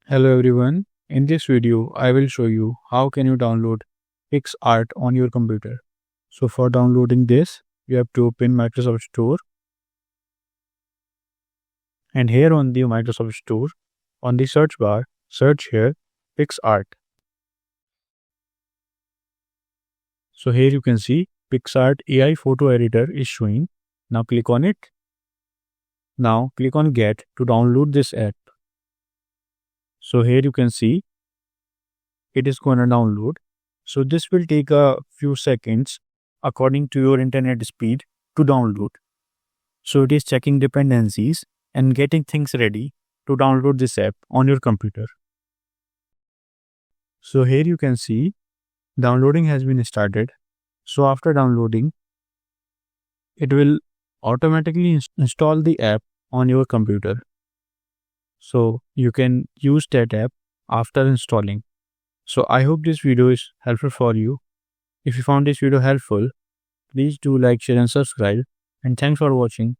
Hello everyone. In this video, I will show you how can you download Picsart on your computer. So for downloading this, you have to open Microsoft Store, and here on the Microsoft Store, on the search bar, search here Picsart. So here you can see Picsart AI photo editor is showing. Now click on it. Now click on Get to download this app. So here you can see it is going to download. So this will take a few seconds according to your internet speed to download. So it is checking dependencies and getting things ready to download this app on your computer. So here you can see downloading has been started. So after downloading, it will automatically install the app on your computer. So you can use that app after installing. So I hope this video is helpful for you. If you found this video helpful, please do like, share and subscribe. And thanks for watching.